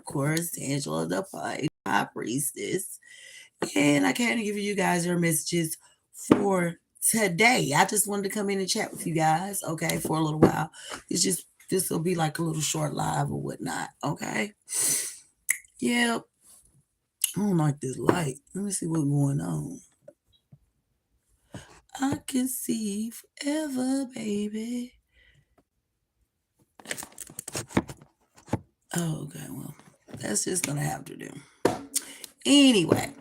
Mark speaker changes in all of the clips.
Speaker 1: course, Angela, the high priestess. And I came to give you guys your messages for today. I just wanted to come in and chat with you guys, okay, for a little while. This will be like a little short live or whatnot, okay? Yeah, I don't like this light. Let me see what's going on. I can see forever, baby. Oh, okay, well, that's just gonna have to do. Anyway,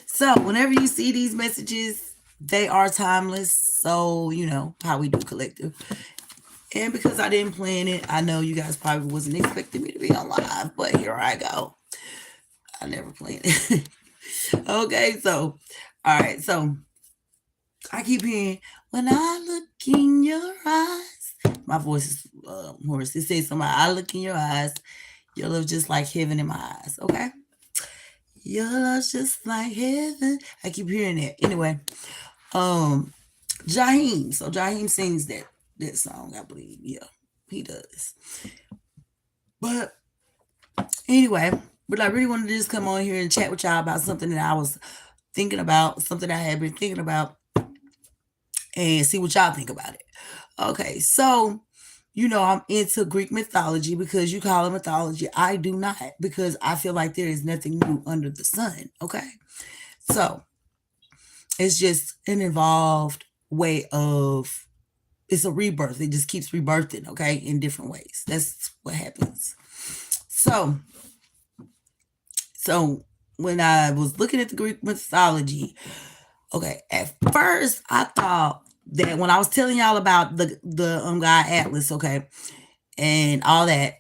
Speaker 1: so whenever you see these messages, they are timeless. So, you know, how we do collective. And because I didn't plan it, I know you guys probably wasn't expecting me to be on live, but here I go. I never planned it. Okay, so, all right, so I keep hearing, when I look in your eyes, my voice is hoarse. It says something, I look in your eyes, your love just like heaven in my eyes, okay? Your love's just like heaven. I keep hearing that. Anyway, Jaheim. So Jaheim sings that song, I believe. Yeah, he does. But anyway, but I really wanted to just come on here and chat with y'all about something that I was thinking about, something I had been thinking about, and see what y'all think about it. Okay, so you know I'm into Greek mythology because you call it mythology. I do not, because I feel like there is nothing new under the sun. Okay, so it's just an evolved way of, it's a rebirth. It just keeps rebirthing, okay, in different ways. That's what happens. So when I was looking at the Greek mythology, okay, at first I thought that when I was telling y'all about the Gaia Atlas, okay, and all that,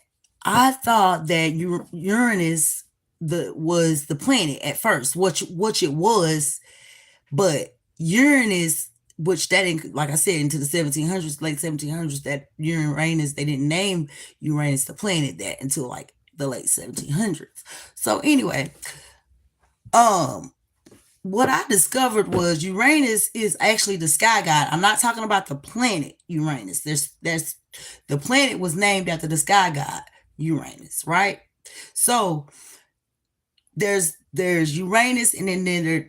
Speaker 1: I thought that Uranus was the planet at first, which it was, but Uranus, which that didn't, like I said, into the 1700s, late 1700s, that Uranus, they didn't name Uranus the planet that until like the late 1700s. So anyway, what I discovered was Uranus is actually the sky god. I'm not talking about the planet Uranus. There's the planet was named after the sky god Uranus, right? So there's Uranus, and then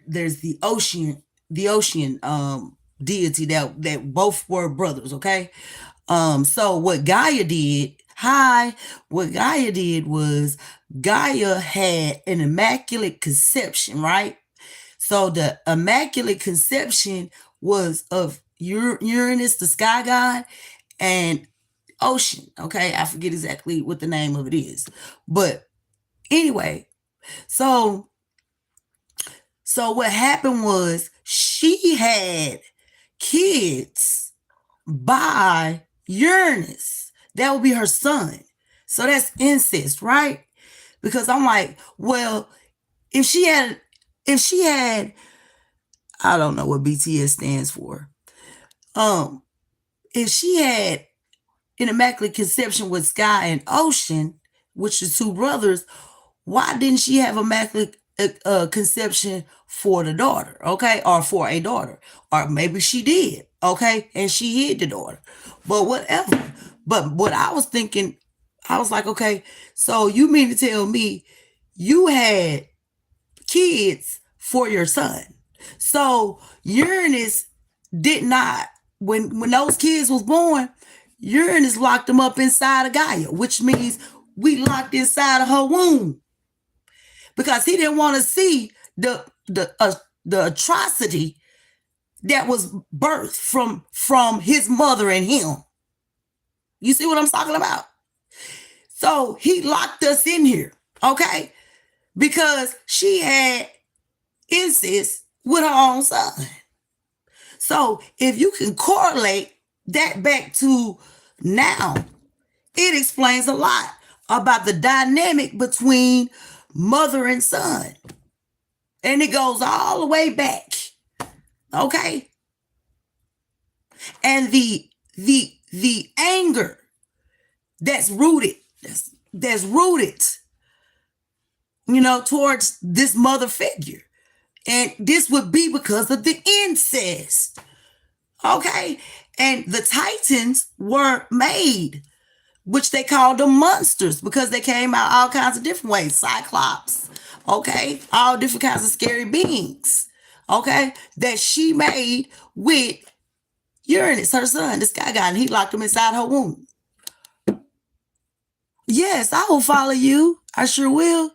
Speaker 1: there's the ocean deity that both were brothers, okay? So what Gaia did was Gaia had an immaculate conception, right? So the immaculate conception was of Uranus, the sky god, and ocean, okay? I forget exactly what the name of it is. But anyway, so what happened was she had kids by Uranus. That would be her son. So that's incest, right? Because I'm like, well, if she had, I don't know what BTS stands for. If she had an immaculate conception with Sky and Ocean, which are two brothers, why didn't she have immaculate conception for the daughter, okay, or for a daughter? Or maybe she did, okay, and she hid the daughter, but whatever. But what I was thinking, I was like, okay, so you mean to tell me you had kids for your son? So Uranus did not, when those kids was born, Uranus locked them up inside of Gaia, which means we locked inside of her womb, because he didn't want to see the atrocity that was birthed from his mother and him. You see what I'm talking about? So he locked us in here, okay? Because she had incest with her own son. So if you can correlate that back to now, it explains a lot about the dynamic between mother and son. And it goes all the way back. Okay? And the anger that's rooted, you know, towards this mother figure. And this would be because of the incest. Okay? And the Titans were made which they called them monsters because they came out all kinds of different ways. Cyclops, okay, all different kinds of scary beings, okay, that she made with Uranus, her son, the sky god, and he locked him inside her womb. Yes, I will follow you. I sure will.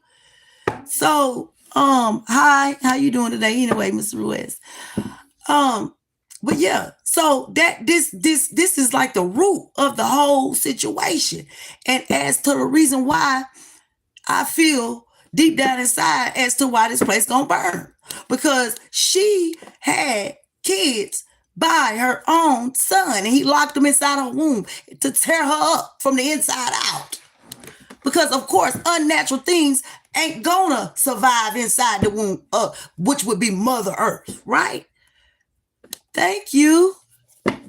Speaker 1: So, hi, how you doing today? Anyway, Mr. Ruiz. But yeah, so that this is like the root of the whole situation. And as to the reason why I feel deep down inside as to why this place gonna burn. Because she had kids by her own son, and he locked them inside her womb to tear her up from the inside out. Because of course, unnatural things ain't gonna survive inside the womb, which would be Mother Earth, right? Thank you. I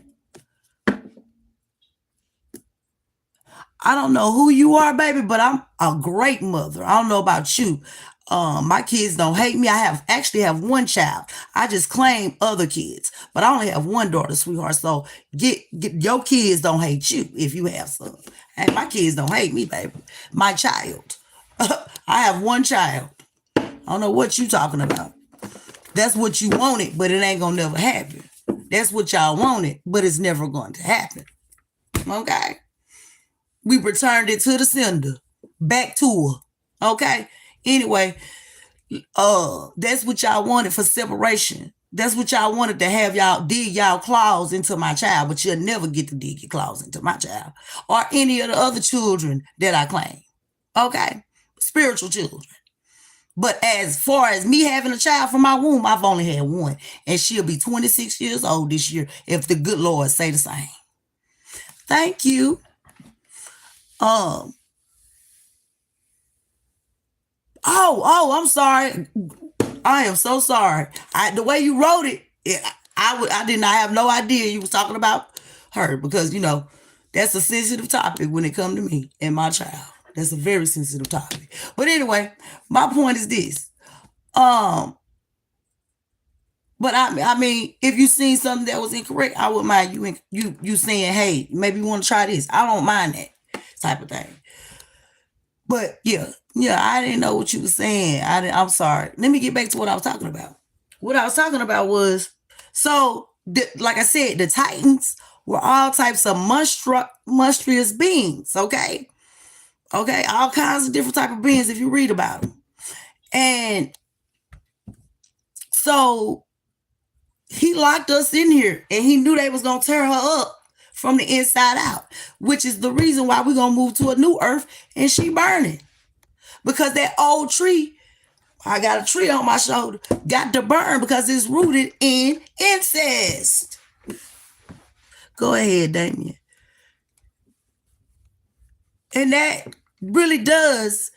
Speaker 1: don't know who you are, baby, but I'm a great mother. I don't know about you. My kids don't hate me. I actually have one child. I just claim other kids, but I only have one daughter, sweetheart. So get your kids don't hate you if you have some. Hey, my kids don't hate me, baby. My child. I have one child. I don't know what you talking about. That's what you wanted, but it ain't gonna never happen. That's what y'all wanted, but it's never going to happen. Okay? We returned it to the sender. Back to her. Okay? Anyway, that's what y'all wanted for separation. That's what y'all wanted to have y'all dig y'all claws into my child, but you'll never get to dig your claws into my child or any of the other children that I claim. Okay? Spiritual children. But as far as me having a child from my womb, I've only had one. And she'll be 26 years old this year if the good Lord say the same. Thank you. I'm sorry. I am so sorry. The way you wrote it, I did not have no idea you was talking about her because, that's a sensitive topic when it comes to me and my child. That's a very sensitive topic. But anyway, my point is this. But I mean, if you seen something that was incorrect, I wouldn't mind you saying, hey, maybe you want to try this. I don't mind that type of thing. But yeah, I didn't know what you were saying. I'm sorry. Let me get back to what I was talking about. What I was talking about was, like I said, the Titans were all types of monstrous beings, okay? Okay, all kinds of different type of beings if you read about them. And so he locked us in here and he knew they was going to tear her up from the inside out, which is the reason why we're going to move to a new earth and she burning. Because that old tree, I got a tree on my shoulder, got to burn because it's rooted in incest. Go ahead, Damien. And that really does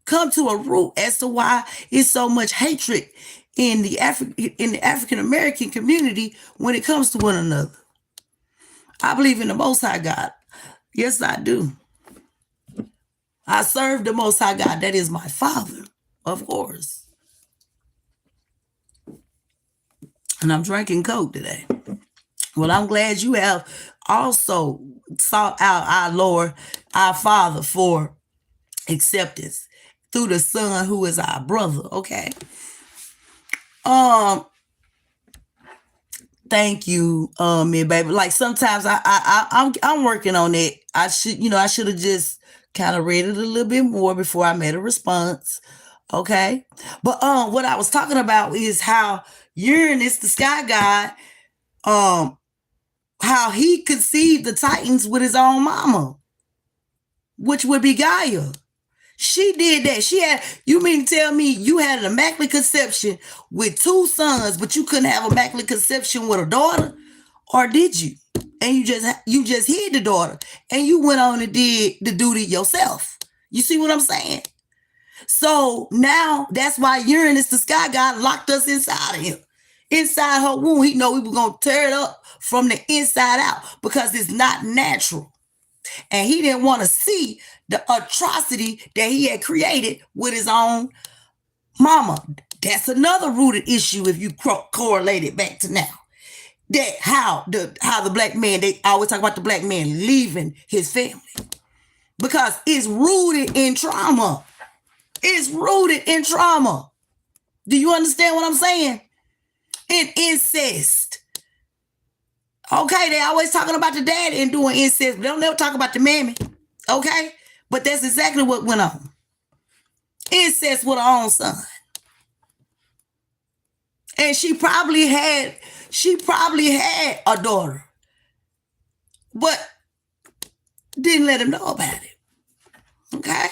Speaker 1: come to a root as to why it's so much hatred in the African American community when it comes to one another. I believe in the Most High God. Yes, I do. I serve the Most High God. That is my Father, of course. And I'm drinking Coke today. Well, I'm glad you have also sought out our Lord, our Father, for acceptance through the Son who is our brother. Okay. Thank you, me baby. Like sometimes I'm working on it. I should have just kind of read it a little bit more before I made a response. Okay. But what I was talking about is how Uranus, the sky god, how he conceived the Titans with his own mama, which would be Gaia. She did that. You mean to tell me you had an immaculate conception with two sons, but you couldn't have an immaculate conception with a daughter? Or did you? And you just hid the daughter and you went on and did the duty yourself. You see what I'm saying? So now that's why Uranus, the sky god, locked us inside of him. Inside her womb, he know we were going to tear it up from the inside out because it's not natural. And he didn't want to see the atrocity that he had created with his own mama. That's another rooted issue if you correlate it back to now. that how the black man, they always talk about the black man leaving his family because it's rooted in trauma. It's rooted in trauma. Do you understand what I'm saying? In incest. Okay, they always talking about the daddy and doing incest, but they don't never talk about the mammy. Okay? But that's exactly what went on. Incest with her own son. And she probably had a daughter, but didn't let him know about it. Okay?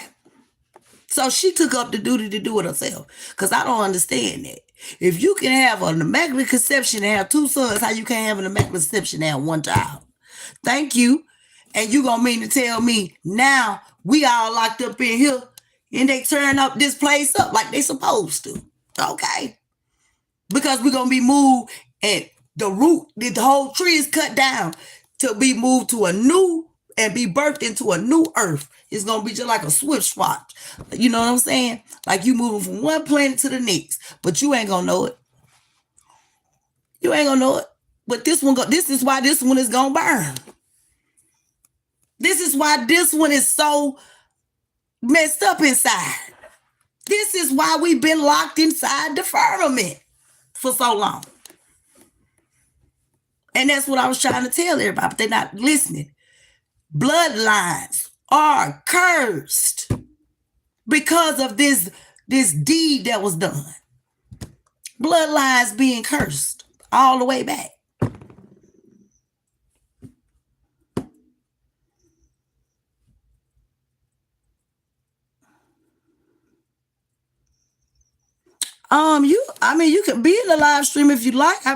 Speaker 1: So she took up the duty to do it herself. Because I don't understand that. If you can have an immaculate conception and have two sons, how you can't have an immaculate conception and have one child? Thank you. And you gonna mean to tell me now we all locked up in here and they turn up this place up like they supposed to. Okay. Because we're gonna be moved and the whole tree is cut down to be moved to a new and be birthed into a new earth. It's gonna be just like a switch swap. You know what I'm saying? Like you moving from one planet to the next, but you ain't gonna know it. You ain't gonna know it. But this is why this one is gonna burn. This is why this one is so messed up inside. This is why we've been locked inside the firmament for so long. And that's what I was trying to tell everybody, but they're not listening. Bloodlines are cursed because of this deed that was done. Bloodlines being cursed all the way back. You can be in the live stream if you like. I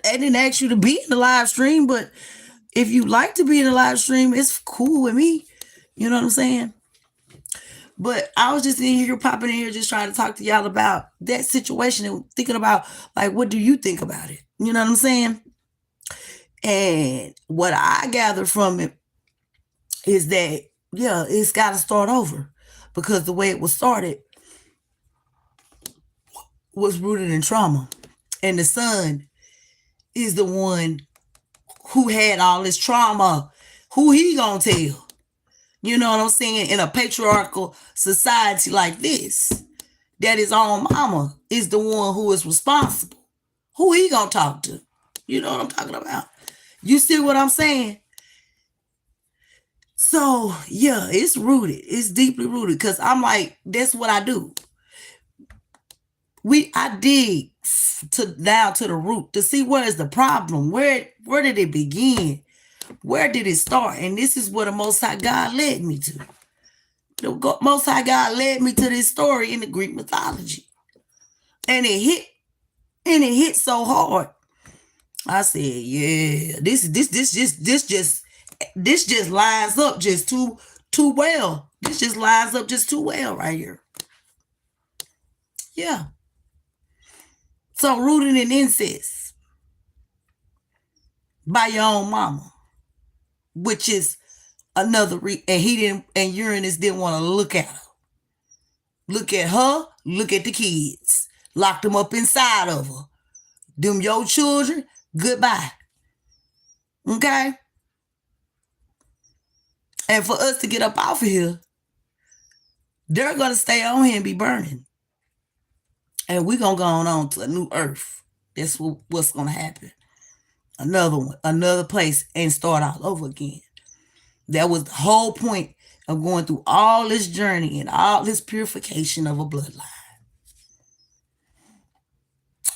Speaker 1: didn't ask you to be in the live stream, but if you like to be in the live stream, it's cool with me. You know what I'm saying? But I was just in here popping in here just trying to talk to y'all about that situation and thinking about, like, what do you think about it? You know what I'm saying? And what I gather from it is that, yeah, it's got to start over because the way it was started was rooted in trauma. And the son is the one who had all this trauma. Who he gonna tell? You know what I'm saying? In a patriarchal society like this, that his own mama is the one who is responsible. Who he gonna talk to? You know what I'm talking about? You see what I'm saying? So, yeah, it's rooted. It's deeply rooted because I'm that's what I do. I dig down to the root to see where is the problem. Where did it begin? Where did it start? And this is where the Most High God led me to. The Most High God led me to this story in the Greek mythology. And it hit so hard. I said, yeah, this just lines up just too well. This just lines up just too well right here. Yeah. So rooted in incest by your own mama, which is another and Uranus didn't want to look at her. Look at her, look at the kids. Locked them up inside of her. Them your children, goodbye. Okay? And for us to get up off of here, they're going to stay on here and be burning. And we're going to go on to a new earth. That's what's going to happen. Another one, another place, and start all over again. That was the whole point of going through all this journey and all this purification of a bloodline.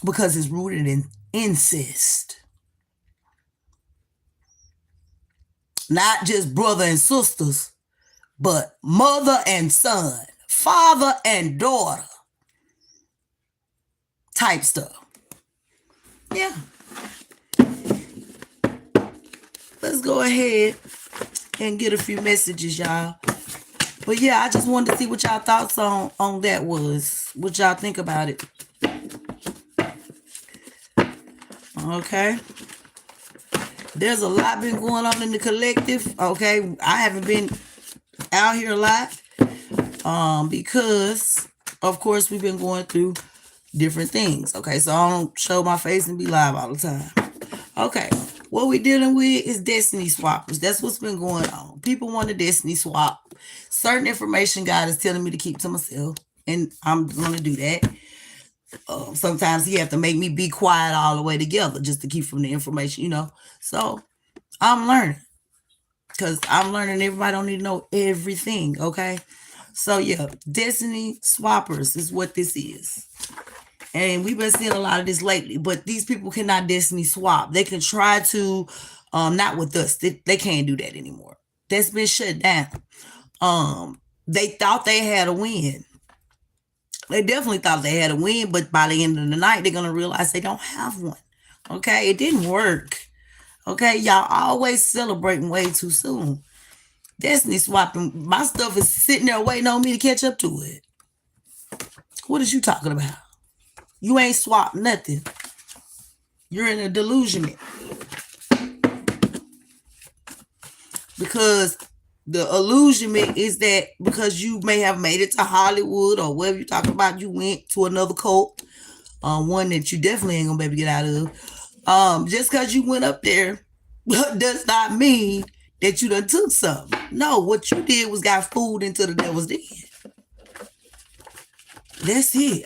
Speaker 1: Because it's rooted in incest. Not just brother and sisters, but mother and son, father and daughter type stuff. Yeah. Let's go ahead and get a few messages, y'all. But yeah, I just wanted to see what y'all thoughts on that was. What y'all think about it. Okay. There's a lot been going on in the collective. Okay. I haven't been out here a lot. Because of course we've been going through different things. Okay. So I don't show my face and be live all the time. Okay, what we're dealing with is destiny swappers. That's what's been going on. People want to destiny swap. Certain information God is telling me to keep to myself, and I'm going to do that. Sometimes He have to make me be quiet all the way together just to keep from the information, So I'm learning because I'm learning everybody don't need to know everything, okay? So yeah, destiny swappers is what this is. And we've been seeing a lot of this lately, but these people cannot destiny swap. They can try to, not with us. They can't do that anymore. That's been shut down. They thought they had a win. They definitely thought they had a win, but by the end of the night, they're gonna realize they don't have one. Okay, it didn't work. Okay, y'all always celebrating way too soon. Destiny swapping, my stuff is sitting there waiting on me to catch up to it. What is you talking about? You ain't swapped nothing. You're in a delusion. Because the illusionment is that because you may have made it to Hollywood or wherever you're talking about, you went to another cult, one that you definitely ain't gonna be able to get out of. Just because you went up there does not mean that you done took something. No, what you did was got food into the devil's den. That's it.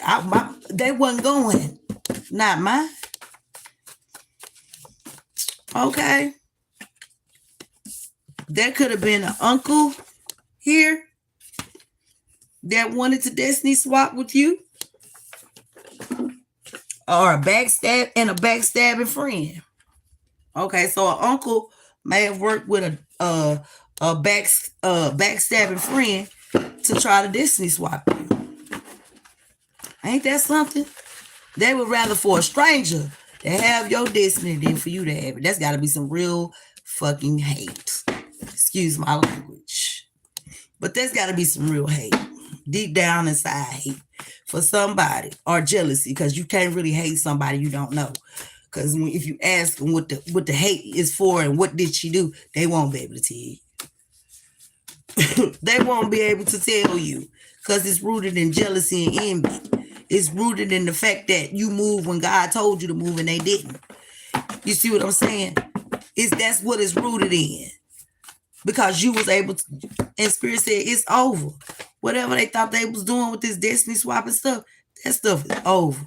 Speaker 1: They wasn't going. Not mine. Okay. There could have been an uncle here that wanted to destiny swap with you, or a backstabbing friend. Okay, so an uncle may have worked with a backstabbing friend to try to destiny swap you. Ain't that something? They would rather for a stranger to have your destiny than for you to have it. That's got to be some real fucking hate. Excuse my language. But there's got to be some real hate. Deep down inside hate for somebody, or jealousy, because you can't really hate somebody you don't know. Because if you ask them what the hate is for and what did she do, they won't be able to tell you. They won't be able to tell you because it's rooted in jealousy and envy. It's rooted in the fact that you moved when God told you to move and they didn't. You see what I'm saying? That's what it's rooted in. Because you was able to, and Spirit said it's over. Whatever they thought they was doing with this destiny swapping stuff, that stuff is over.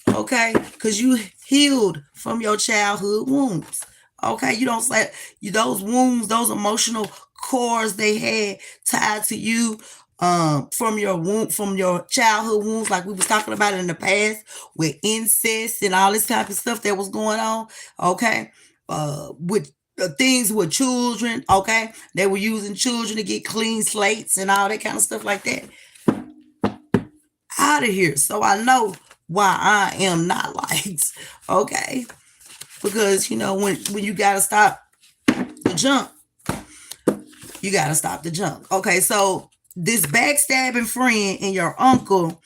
Speaker 1: Okay? Because you healed from your childhood wounds. Okay? You don't say those wounds, those emotional cores they had tied to you from your childhood wounds, like we was talking about in the past with incest and all this type of stuff that was going on. Okay? With things with children, okay? They were using children to get clean slates and all that kind of stuff like that. Out of here. So I know why I am not liked, okay? Because, when you got to stop the junk, you got to stop the junk. Okay, so this backstabbing friend and your uncle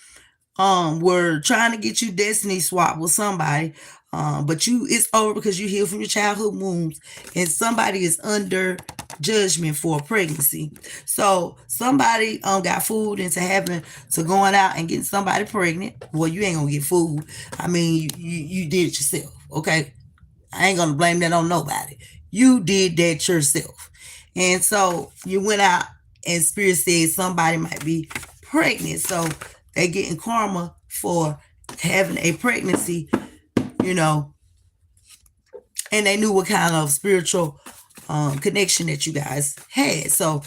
Speaker 1: were trying to get you destiny swap with somebody, but it's over because you healed from your childhood wounds, and somebody is under judgment for a pregnancy. So somebody got fooled into having to going out and getting somebody pregnant. Well, you ain't gonna get fooled. I mean, you did it yourself. Okay, I ain't gonna blame that on nobody. You did that yourself, and so you went out, and Spirit said somebody might be pregnant. So they getting karma for having a pregnancy, and they knew what kind of spiritual connection that you guys had. So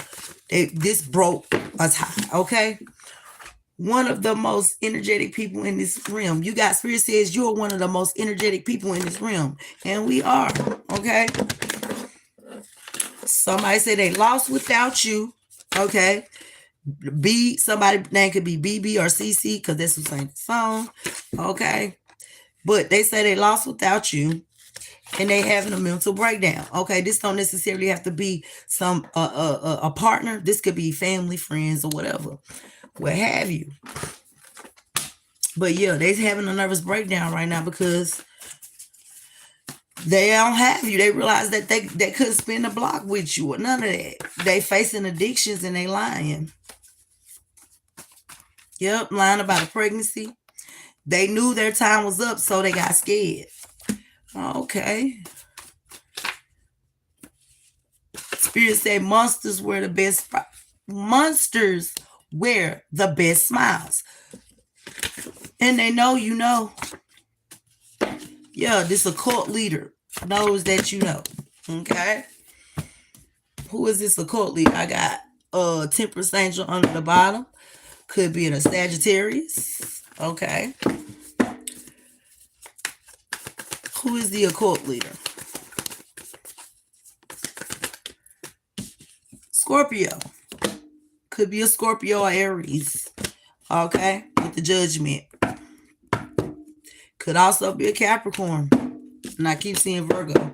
Speaker 1: this broke a tie, okay? One of the most energetic people in this realm. You got Spirit says you're one of the most energetic people in this realm. And we are, okay? Somebody said they lost without you, okay? Somebody name could be BB or CC because that's who sang the song, okay? But they say they lost without you, and they having a mental breakdown. Okay, this don't necessarily have to be some a partner. This could be family, friends, or whatever, what have you. But yeah, they're having a nervous breakdown right now because they don't have you. They realize that they couldn't spin the block with you or none of that. They facing addictions and they lying. Yep, lying about a pregnancy. They knew their time was up, so they got scared. Okay. Spirit say monsters wear the best. Monsters wear the best smiles, and they know you know. Yeah, this occult leader knows that you know. Okay. Who is this occult leader? I got Temperance Angel under the bottom. Could be in a Sagittarius. Okay. Who is the occult leader? Scorpio. Could be a Scorpio or Aries. Okay. With the judgment. Could also be a Capricorn. And I keep seeing Virgo.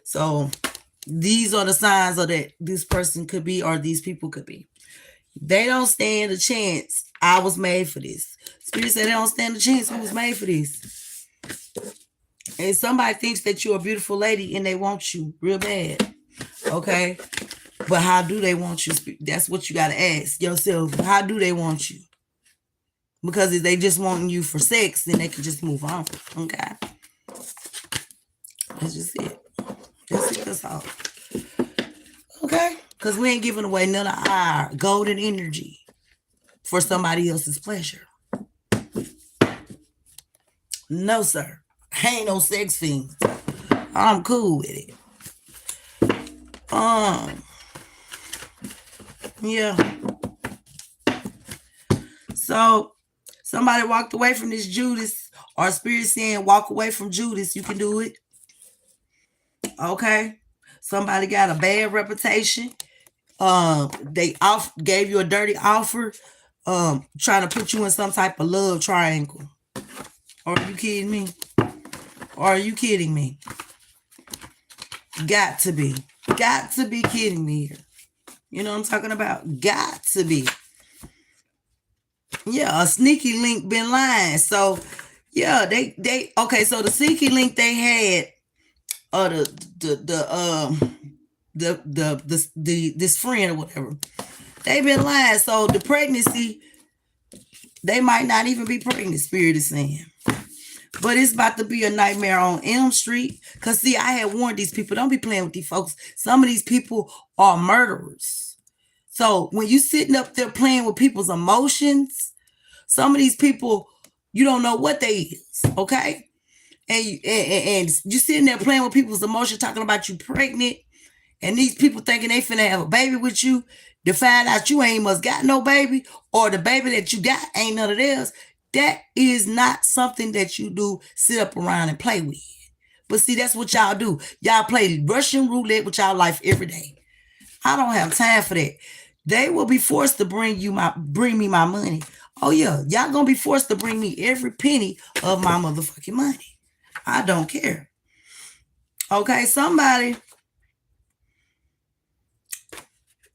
Speaker 1: So these are the signs of that this person could be or these people could be. They don't stand a chance. I was made for this. Spirit said they don't stand a chance. Who was made for this? And somebody thinks that you're a beautiful lady and they want you real bad. Okay? But how do they want you? That's what you got to ask yourself. How do they want you? Because if they just want you for sex, then they can just move on. Okay? That's just it. That's it. That's all. Okay? Because we ain't giving away none of our golden energy for somebody else's pleasure. No, sir. I ain't no sex fiend. I'm cool with it. Yeah. So somebody walked away from this Judas, or Spirit saying walk away from Judas. You can do it. Okay. Somebody got a bad reputation. They gave you a dirty offer, trying to put you in some type of love triangle. Are you kidding me? Are you kidding me? Got to be kidding me here. You know what I'm talking about? Got to be. Yeah, a sneaky link been lying. So yeah, they okay. So the sneaky link they had, this friend or whatever, they been lying. So the pregnancy, they might not even be pregnant. Spirit is saying. But it's about to be a nightmare on Elm Street. Because, see, I had warned these people, don't be playing with these folks. Some of these people are murderers. So when you sitting up there playing with people's emotions, some of these people, you don't know what they is, okay? And you sitting there playing with people's emotions, talking about you pregnant, and these people thinking they finna have a baby with you, to find out you ain't must got no baby, or the baby that you got ain't none of theirs. That is not something that you do sit up around and play with. But see, that's what y'all do. Y'all play Russian roulette with y'all life every day. I don't have time for that. They will be forced to bring me my money. Oh yeah, y'all gonna be forced to bring me every penny of my motherfucking money. I don't care. Okay, somebody,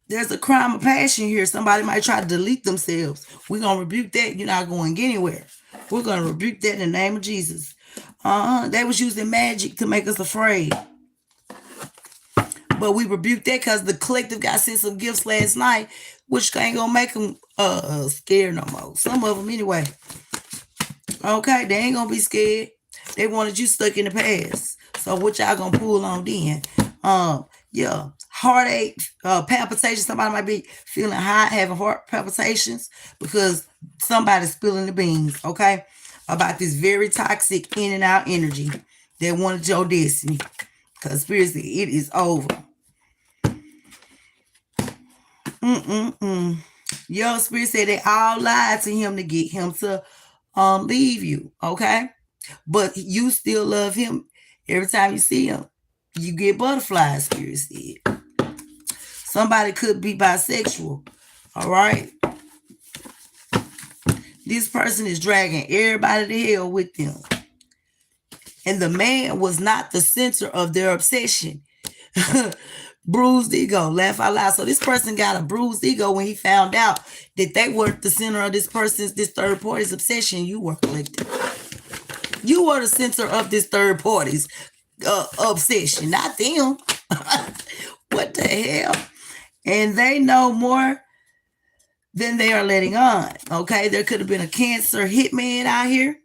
Speaker 1: there's a crime of passion here. Somebody might try to delete themselves. We're going to rebuke that. You're not going anywhere. We're going to rebuke that in the name of Jesus. They was using magic to make us afraid. But we rebuked that because the collective got sent some gifts last night, which ain't going to make them scared no more. Some of them anyway. Okay, they ain't going to be scared. They wanted you stuck in the past. So what y'all going to pull on then? Yeah, heartache, palpitations. Somebody might be feeling high, having heart palpitations because somebody's spilling the beans, okay, about this very toxic in and out energy that wanted your destiny. Because spiritually, it is over. Your spirit said they all lied to him to get him to leave you, okay? But you still love him. Every time you see him, you get butterflies, spirit said. Somebody could be bisexual, all right? This person is dragging everybody to hell with them. And the man was not the center of their obsession. Bruised ego, laugh out loud. So this person got a bruised ego when he found out that they were the center of this third party's obsession. You were collective. You were the center of this third party's obsession, not them. What the hell? And they know more than they are letting on. Okay, there could have been a cancer hitman out here.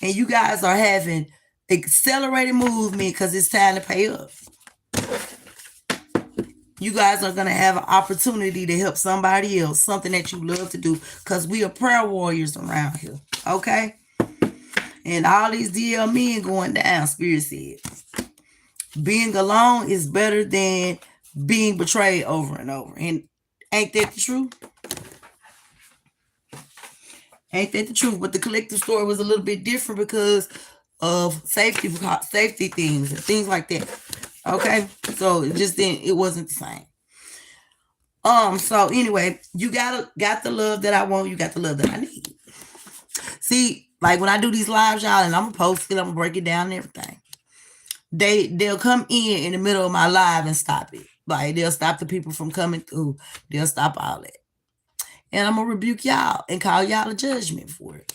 Speaker 1: And you guys are having accelerated movement because it's time to pay up. You guys are going to have an opportunity to help somebody else, something that you love to do, because we are prayer warriors around here, okay? And all these DL men going down, Spirit said. Being alone is better than being betrayed over and over. And ain't that the truth? Ain't that the truth? But the collective story was a little bit different because of safety things and things like that. Okay, so it wasn't the same. So anyway, you got the love that I want, you got the love that I need. See, like when I do these lives, y'all, and I'm gonna post it, I'm gonna break it down and everything. They'll come in the middle of my live and stop it. Like they'll stop the people from coming through. They'll stop all that. And I'm gonna rebuke y'all and call y'all a judgment for it.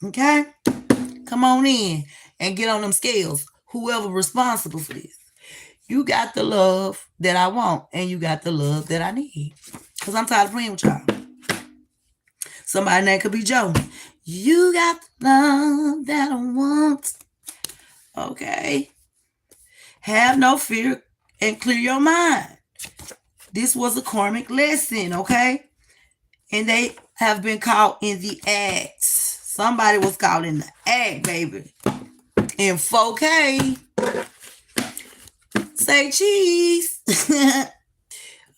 Speaker 1: Okay? Come on in and get on them scales. Whoever responsible for this. You got the love that I want, and you got the love that I need. Because I'm tired of playing with y'all. Somebody name could be Joe. You got the love that I want. Okay. Have no fear and clear your mind. This was a karmic lesson, okay? And they have been caught in the act. Somebody was caught in the act, baby. In 4K. Say cheese.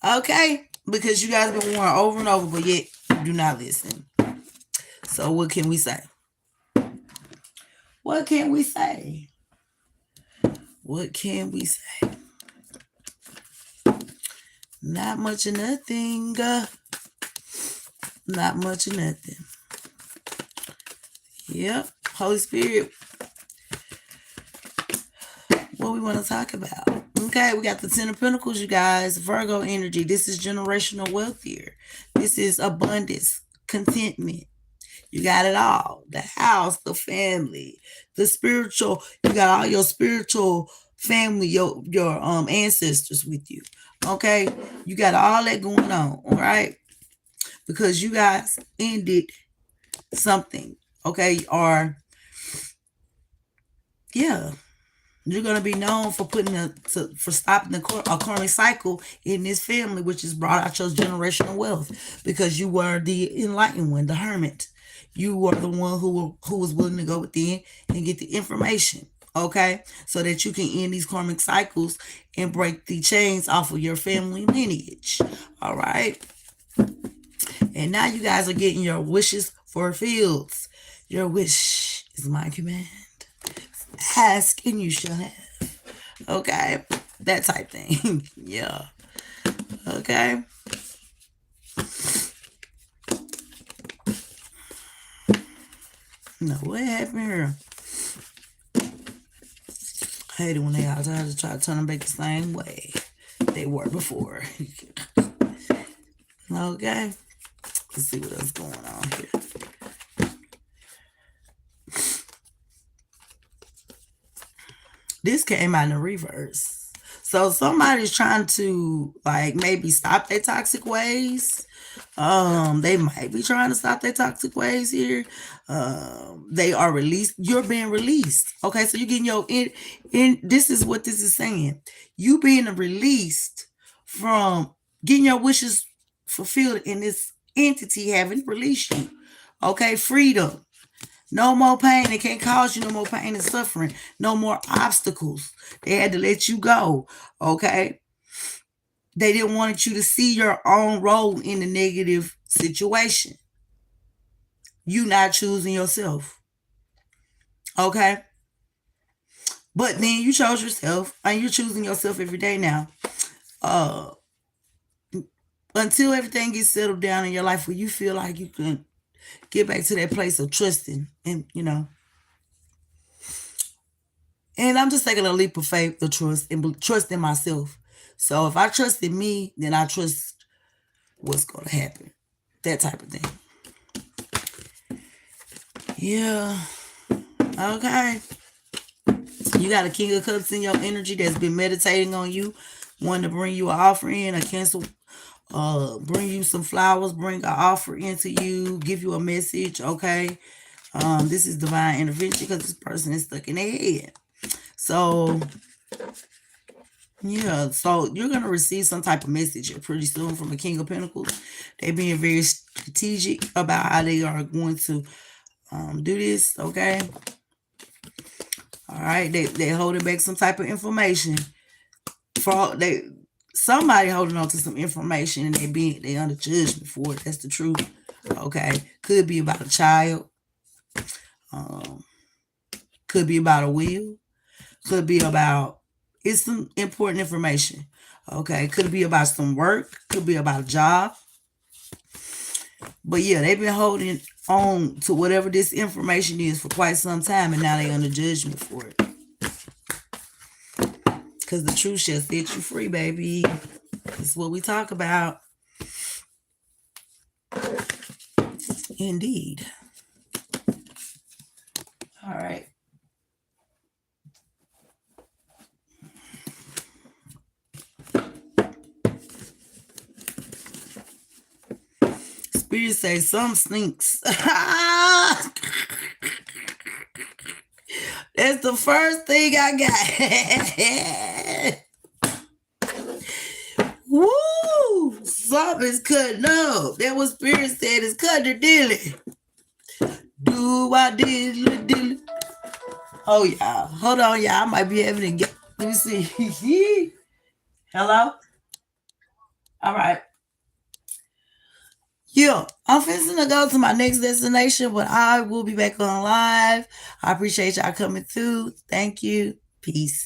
Speaker 1: Okay? Because you guys have been warned over and over, but yet you do not listen. So what can we say? What can we say? What can we say? Not much of nothing. Not much of nothing. Yep. Holy Spirit. What we want to talk about. Okay, we got the 10 of Pentacles, you guys. Virgo energy. This is generational wealth here. This is abundance, contentment. You got it all. The house, the family, the spiritual. You got all your spiritual family, your ancestors with you. Okay? You got all that going on, all right? Because you guys ended something, okay? Or, yeah. You're going to be known for for stopping a karmic cycle in this family, which has brought out your generational wealth, because you were the enlightened one, the hermit. You were the one who was willing to go within and get the information, okay? So that you can end these karmic cycles and break the chains off of your family lineage, all right? And now you guys are getting your wishes fulfilled. Your wish is my command. Ask and you shall have. Okay? That type thing. Yeah. Okay? No, what happened here? I hate it when they all try to turn them back the same way they were before. Okay? Let's see what else going on here. This came out in the reverse. So somebody's trying to like maybe stop their toxic ways. They might be trying to stop their toxic ways here. They are released. You're being released. Okay, so you're getting your in this is what this is saying. You being released from getting your wishes fulfilled in this entity having released you. Okay, freedom. No more pain. They can't cause you no more pain and suffering. No more obstacles. They had to let you go. Okay? They didn't want you to see your own role in the negative situation. You not choosing yourself. Okay? But then you chose yourself, and you're choosing yourself every day now. Until everything gets settled down in your life where you feel like you can get back to that place of trusting and, and I'm just taking a leap of faith to trust and trust in myself. So if I trust in me, then I trust what's going to happen. That type of thing. Yeah. Okay. You got a King of Cups in your energy that's been meditating on you, wanting to bring you an offering, a cancel, bring you some flowers, bring an offer into you, give you a message, okay? This is divine intervention because this person is stuck in their head. So, yeah, so you're going to receive some type of message pretty soon from the King of Pentacles. They're being very strategic about how they are going to do this, okay? All right, they're holding back some type of information. Somebody holding on to some information and they under judgment for it. That's the truth. Okay, could be about a child. Could be about a will. Could be about, it's some important information. Okay, could be about some work. Could be about a job. But yeah, they've been holding on to whatever this information is for quite some time, and now they're under judgment for it. Because the truth shall set you free, baby. That's what we talk about. Indeed. All right. Spirit say some sneaks. That's the first thing I got. Woo! Something's cutting up. That was Spirit said is cutting the dilly. Do I dilly? Oh, y'all. Hold on, y'all. I might be able to get. Let me see. Hello? All right. Yeah, I'm fixing to go to my next destination, but I will be back on live. I appreciate y'all coming through. Thank you. Peace.